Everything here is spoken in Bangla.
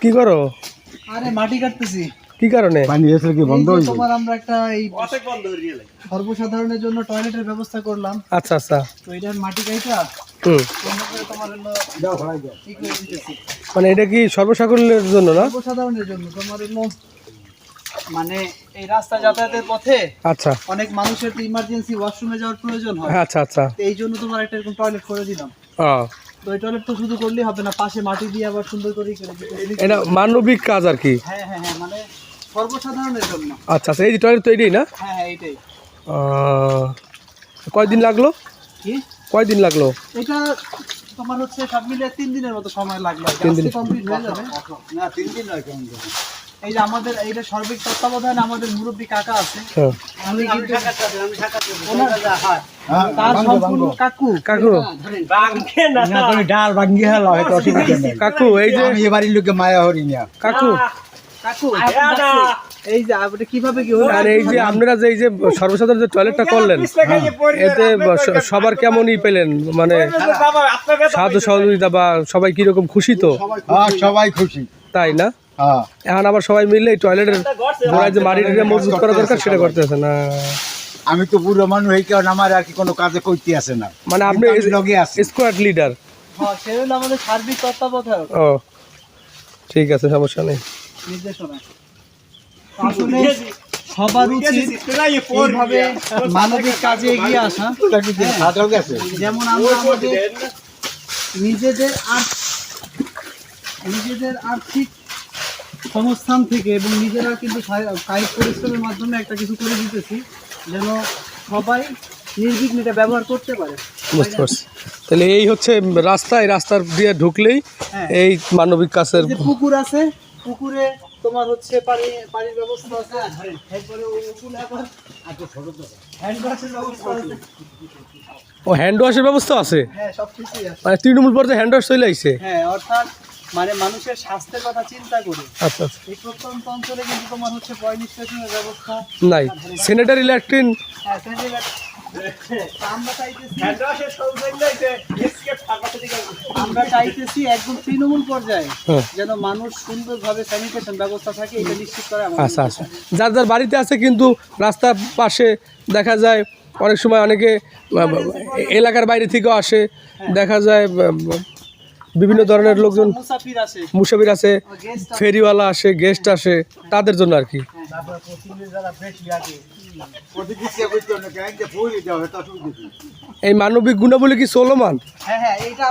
কি করো? আরে মাটি কাটতেছি। কি কারণে? পানি এসে কি বন্ধ হইছে? তোমার আমরা একটা এই সর্বসাধারণের জন্য টয়লেটের ব্যবস্থা করলাম। আচ্ছা আচ্ছা। তো এটার মাটি কাইটা তোমার হলো দাও ফলাই দাও। কি করে দিতেছি মানে এটা কি সর্বসাকুল্যের জন্য না? সর্বসাধারণের জন্য তোমার হলো মানে এই রাস্তা যাতায়াতের পথে আচ্ছা অনেক মানুষের তো ইমার্জেন্সি ওয়াশরুমে যাওয়ার প্রয়োজন হয়। আচ্ছা আচ্ছা। তো এই জন্য তোমার একটা এরকম টয়লেট করে দিলাম। ও তো এই টয়লেট তো শুধু করলেই হবে না, পাশে মাটি দিয়ে আবার সুন্দর করে করে দিতে। এটা মানবিক কাজ আর কি। হ্যাঁ হ্যাঁ হ্যাঁ, মানে সর্বসাধারণের জন্য। আচ্ছা আচ্ছা। এই যে টয়লেট তো এটাই না? হ্যাঁ হ্যাঁ এইটাই। কয়দিন লাগলো? কি কয়দিন লাগলো? এটা তোমার হচ্ছে সব মিলে 3 দিনের মতো সময় লাগলো। 3 দিন কমপ্লিট হয়ে যাবে। না 3 দিন নয় কেমন করে। এই যে আমাদের এইটা সার্বিক তত্ত্বাবধানে আমাদের মুরব্বী কাকা আছে। হ্যাঁ। আমি কিন্তু হ্যাঁ তার সম্পূর্ণ কাকু কাকু না তুমি ডাল ভাঙ্গি হেলা হয়তো অসুবিধা নেই। কাকু এই যে আমি এবারে লোকে মায়া হরি না। কাকু কাকু এই যে আপনি কিভাবে কি হলো? আর এই যে আপনারা যে এই যে সর্বসাধারণ যে টয়লেটটা করলেন এতে সবার কেমনই পেলেন, মানে সাহায্য সহযোগিতা বা সবাই কিরকম খুশি? তো হ্যাঁ সবাই খুশি। তাই না? হ্যাঁ এখন আবার সবাই মিলে এই টয়লেটের গোড়ায় যে মাটিটা মজবুত করা দরকার সেটা করতেছে না। আমি তো বুড়ো মানুষ এই কারণে আমার আর কি কোনো কাজে করতে আসে না। মানে আপনি কিন্তু আমি লগে আছি। Squad leader? হ্যাঁ সে হলো আমাদের সার্বিক তত্ত্বাবধায়ক। ও ঠিক আছে, সমস্যা নেই। নির্দেশনা আসলে সবার উচিত এইভাবে মানবিক কাজে এগিয়ে আসা। হাতও গেছে। যেমন আমরা আমাদের নিজেদের আর্থিক সংস্থান থেকে এবং নিজেরা কিন্তু কায়িক পরিশ্রমের মাধ্যমে একটা কিছু করে দিতেছি যেন সবাই নির্বিঘ্নে এটা ব্যবহার করতে পারে। বুঝতে পারছি। তাহলে এই হচ্ছে রাস্তা, এই রাস্তার দিয়ে ঢুকলেই হ্যাঁ। এই মানবিক কাজের। এই যে পুকুর আছে, পুকুরে তোমার হচ্ছে পানির ব্যবস্থা আছে। এরপরে ওখানে আবার হ্যান্ড ওয়াশের ব্যবস্থা আছে। ও হ্যান্ড ওয়াশের ব্যবস্থা আছে? হ্যাঁ সব কিছুই আছে। মানে তৃণমূল পর্যায়ে হ্যান্ড ওয়াশ চলে আসছে? হ্যাঁ অর্থাৎ মানে মানুষের স্বাস্থ্যের কথা চিন্তা করে আচ্ছা আচ্ছা। এই প্রত্যন্ত অঞ্চলে কিন্তু তোমার হচ্ছে পয়নিষ্কাশনের ব্যবস্থা নাই, স্যানিটারি ল্যাট্রিন। হ্যাঁ আমরা চাইতেছি একদম তৃণমূল পর্যায়ে হ্যাঁ। যেন মানুষ সুন্দরভাবে স্যানিটেশন ব্যবস্থা থাকে এটা নিশ্চিত করে আমাদের। আচ্ছা আচ্ছা। যার যার বাড়িতে আছে কিন্তু রাস্তার পাশে দেখা যায় অনেক সময় অনেকে এলাকার বাইরে থেকেও আসে, দেখা যায় বিভিন্ন ধরনের লোকজন, মুসাফির আছে, মুসাফির আছে, গেস্ট আছে। ফেরিওয়ালা আসে, গেস্ট আসে, তাদের জন্য আর কি। এই মানবিক গুণাবলী কি চলমান? হ্যাঁ হ্যাঁ এইটা